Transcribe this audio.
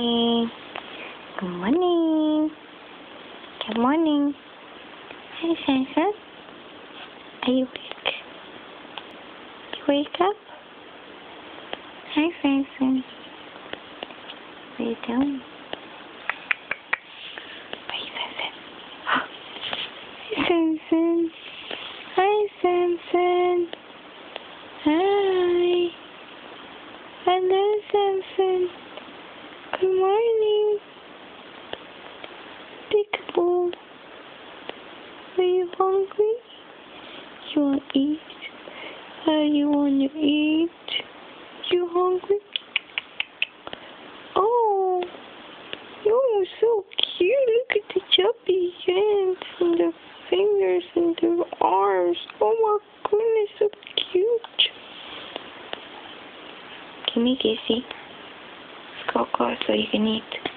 Good morning. Good morning. Hi, Sansa. Are you awake? You wake up? Hi, Sansa. What are you doing? Hi, Sansa. Hi, Samson. Hi. Hello, Samson. Good morning. Peekaboo. Are you hungry? You want to eat? You want to eat? You hungry? Oh, you're so cute. Look at the chubby hands and the fingers and the arms. Oh my goodness, so cute. Give me a kissy. Let's go close so you can eat.